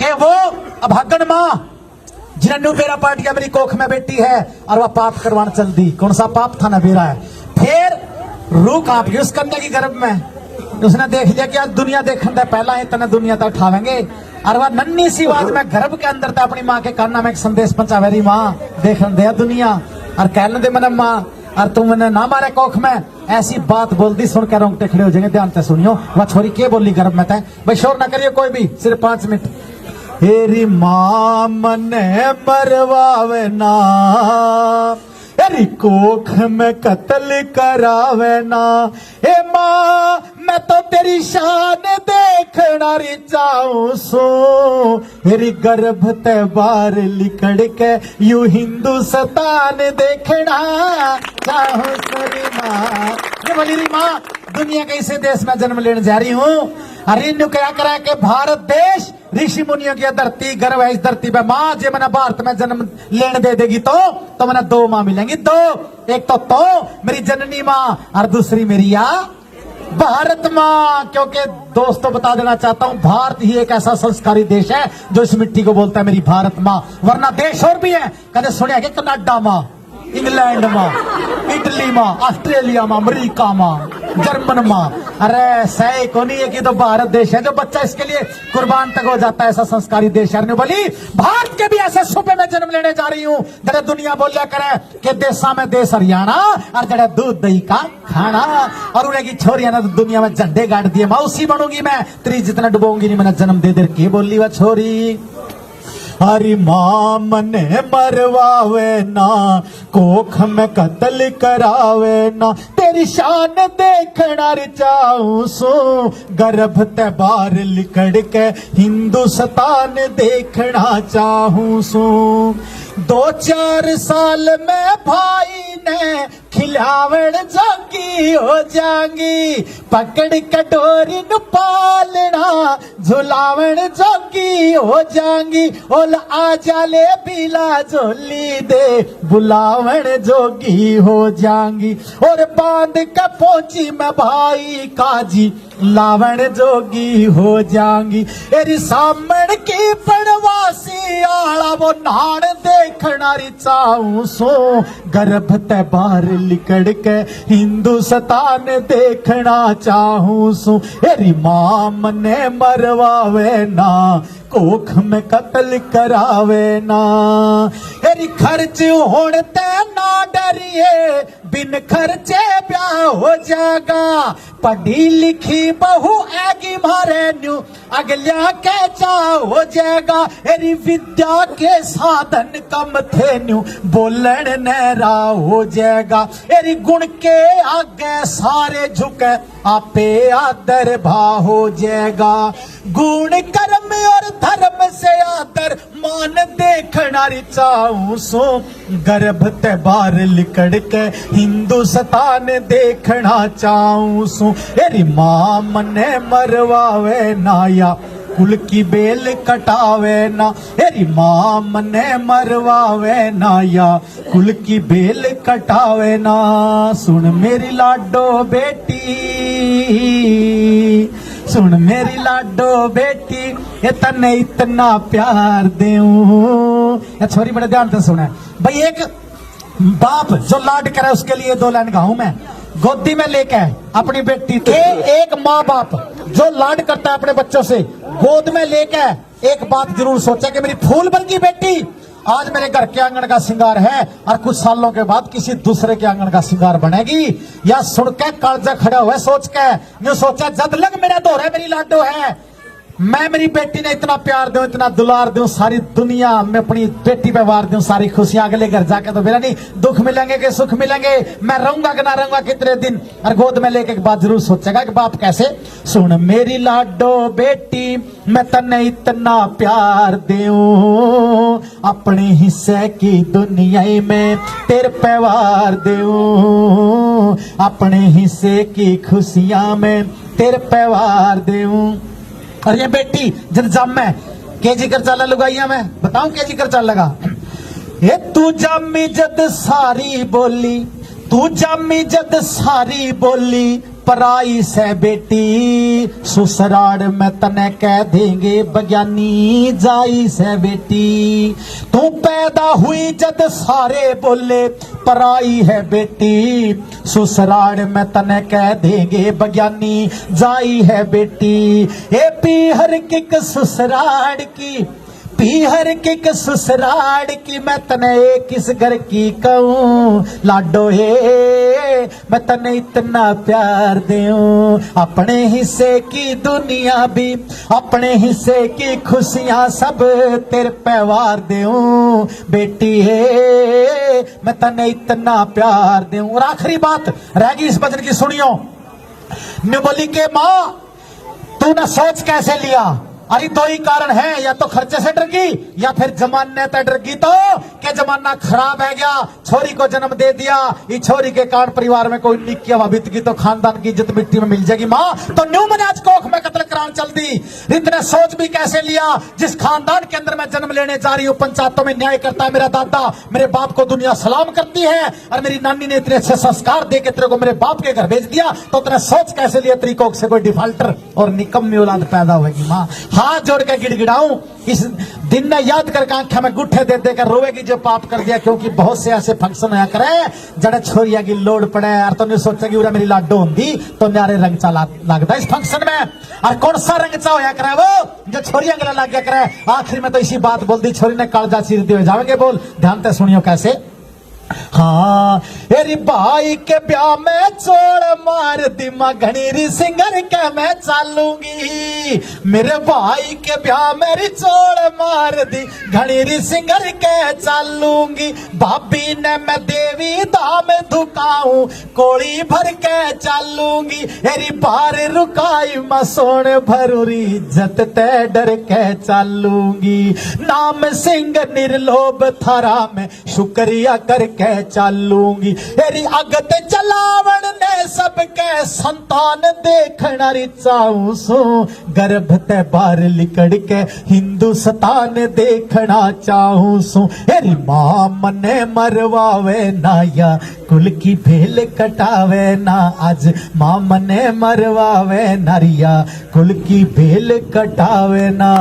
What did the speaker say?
कि वो अभागन मां जिन्होंने बेरा पाट गया मेरी कोख में बेटी है और वह पाप करवाने चल दी। कौन सा पाप था ना बेरा है। फिर रूह कांप गई उस कन्या की गर्भ में। उसने देख लिया कि आज दुनिया देखने दे पहला ही तना दुनिया तक उठावेंगे और वह नन्ही सी आवाज में गर्भ के अंदर अपनी माँ के काना में एक संदेश पहुंचावे रही माँ देखने दे दुनिया और कहने दे मैंने माँ और तुम मैंने ना मारे कोख में ऐसी बात बोल दी सुन के रोंगटे खड़े हो जाएंगे। ध्यान से सुनियो वह छोरी के बोली गर्भ में तय भाई शोर ना करिए कोई भी सिर्फ 5 मिनट। हेरी माँ मने मरवावे ना तेरी कोख में कत्ल करावे ना। हे माँ मैं तो तेरी शान देखना री चाहूं सो मेरी गर्भ ते बार लिकड़ के यू हिंदुस्तान देखना चाहूं सो माँ। ये बोली री माँ दुनिया के इसे देश में जन्म लेने जा रही हूँ। अरे न्यू क्या करा के भारत देश ऋषि मुनियों की धरती गर्व है इस धरती पे माँ जे मैंने भारत में जन्म लेने दे देगी तो मैंने 2 माँ मिलेंगी 2। एक तो मेरी जननी माँ और दूसरी मेरी या भारत माँ। क्योंकि दोस्तों बता देना चाहता हूँ भारत ही एक ऐसा संस्कारी देश है जो इस मिट्टी को बोलता है मेरी भारत माँ। वरना देश और भी है कदे सुनिया कि कनाडा माँ इंग्लैंड माँ इटली माँ ऑस्ट्रेलिया माँ अमरीका माँ जर्मन माँ। अरे सही को नहीं है कि तो भारत देश है जो बच्चा इसके लिए कुर्बान तक हो जाता है ऐसा संस्कारी देश है। बोली भारत के भी ऐसे सूबे में जन्म लेने जा रही हूँ जरा दुनिया बोलिया करे कि देशा में देश हरियाणा और जरा दूध दही का खाना और उन्हें की छोरिया ना तो दुनिया में झंडे गाड़ दिए मौसी बनूंगी मैं तेरी जितना डुबोंगी नहीं मैंने जन्म दे दे के बोली वह छोरी। हरी माँ मने मरवावे ना कोख में कत्ल करावे ना तेरी शान देखना रे चाहूं सो गर्भ ते बार लिकड़ के हिंदुस्तान देखना चाहूं सो। 2-4 साल में भाई ने खिलावण जोगी हो जाएंगी पकड़ कटोरी न पालना झुलावण जोगी हो जाएंगी ओल आ जाले पीला झोली दे बुलावण जोगी हो जाएंगी और बांध के पहुंची मैं भाई काजी लावण जोगी हो जाएंगी। एरी सामण की पड़वासी आला वो नान देखना री चाहूं सो गर्भ ते बाहर लिकड़ के हिंदुस्तान देखना चाहूं सो। एरी माँ मने मरवावे ना कोख में कत्ल करावे ना एरी खर्च होने ते ना डरिए बिन खर्चे ब्याह हो जाएगा पढ़ी लिखी बहू आगे मारे न्यू अगलिया के चाह हो जाएगा। एरी विद्या के साधन कम थे न्यू बोलन नहरा हो जाएगा। एरी गुण के आगे सारे झुके आपे आदर भा हो जाएगा। गुण कर्म और धर्म से आदर मान देखना री चाहूं सो गर्भ ते बार लिकड़ के हिंदुस्तान देखना चाहूं सो। एरी माँ मने मरवावे ना या कुल की बेल कटावे ना एरी माँ मने मरवावे ना या कुल की बेल कटावे ना। सुन मेरी लाडो बेटी सुन मेरी लाडो बेटी ये तने इतना प्यार देऊं। छोरी बड़े ध्यान से सुने भाई एक बाप जो लाड करे उसके लिए 2 लाइन गाऊं मैं। गोदी में लेके अपनी बेटी के एक माँ बाप जो लाड करता है अपने बच्चों से गोद में लेके एक बात जरूर सोचे कि मेरी फूल बन की बेटी आज मेरे घर के आंगन का श्रृंगार है और कुछ सालों के बाद किसी दूसरे के आंगन का श्रृंगार बनेगी। या सुन के कालजा खड़ा हुआ सोच के न्यू सोचा जद लग मेरा दौर है मेरी लाडो है मैं मेरी बेटी ने इतना प्यार दूं इतना दुलार दूं सारी दुनिया में अपनी बेटी पे वार दूं सारी खुशियां अगले घर जाके तो मेरा नहीं दुख मिलेंगे कि सुख मिलेंगे मैं रहूंगा कि ना रहूंगा कितने दिन। और गोद में लेके एक बात जरूर सोचेगा कि बाप कैसे। सुन मेरी लाडो बेटी मैं तन्ने इतना प्यार दूं अपने हिस्से की दुनिया में तेरे पे वार दूं अपने हिस्से की खुशियां में तेरे पे वार दूं। और ये बेटी जब जम में केजी कर चाला लुगाइया मैं बताऊं केजी कर चाल लगा ये तू जामी जद सारी बोली तू जामी जद सारी बोली पराई से बेटी ससुराल में तने कह देंगे बज्ञानी जाई से बेटी। तू पैदा हुई जद सारे बोले पराई है बेटी ससुराल में तने कह देंगे बज्ञानी जाई है बेटी। ए पीहर किक ससुराल की पीहर किक ससुराल की मैं तने किस घर की कहूँ लाडो हे मैं तने इतना प्यार दूं। अपने हिस्से की दुनिया भी अपने हिस्से की खुशियां सब तेरे पैवार दूं बेटी हे मैं तने इतना प्यार दूं। और आखिरी बात रह गई इस भजन की, सुनियो। ने बोली के माँ तू ना सोच कैसे लिया, अरे दो ही कारण है, या तो खर्चे से डर गई या फिर जमाने से डर गई। तो क्या जमाना खराब है गया, छोरी को जन्म दे दिया, इस छोरी के कारण परिवार में कोई निक्किया भाभित की तो खानदान की इज्जत मिट्टी में मिल जाएगी। माँ तो न्यू मनाज कोख में कत्ल करान चल दी। इतने सोच भी कैसे लिया, जिस खानदान के अंदर मैं जन्म लेने जा रही हूँ पंचायतों में न्याय करता है मेरा दादा, मेरे बाप को दुनिया सलाम करती है, और मेरी नानी ने इतने अच्छे संस्कार दे के तेरे को मेरे बाप के घर भेज दिया, तो तेरा सोच कैसे लिया तेरी कोख से कोई डिफाल्टर और निकम्मी औलाद पैदा होगी। माँ हाथ जोड़ के गिड़गिड़ाऊं इस दिन में याद करके आंखें में गुट्ठे दे देकर रोएगी जो पाप कर दिया, क्योंकि बहुत से ऐसे फंक्शन होया करे जड़े छोरिया की लोड पड़े और तो नहीं सोचेगी उरा मेरी लाडो होंगी तो न्यारे रंग चा लगता इस फंक्शन में। और कौन सा रंग चा होया करे वो जो छोरिया गला लग गया करे। आखिर में तो इसी बात बोल दी, छोरी ने कालजा चीरते हुए जाओगे। बोल ध्यान से सुनियो कैसे। हाँ एरी भाई के ब्याह में चोड़ मार दी मां घनीरी सिंगर के मैं चालूंगी। मेरे भाई के ब्याह मेरी चोड़ मार दी घनीरी सिंगर के चालूंगी। भाभी ने मैं देवी धाम धुकाऊं कोड़ी भर के चालूंगी। एरी बार रुकाई मैं सोन भरूरी इज्जत ते डर के चालूंगी। नाम सिंह निर्लोभ थारा में शुक्रिया करके चालूंगी। एरी अगत चलावण ने सबके संतान देखना चाहूं सो गर्भ ते बाहर लिकड़ के हिंदुस्तान देखना चाहूं सो। एरी मां मने मरवावे ना या कुल की भेल कटावे ना, आज मां मने मरवावे नारिया कुल की भेल कटावे ना।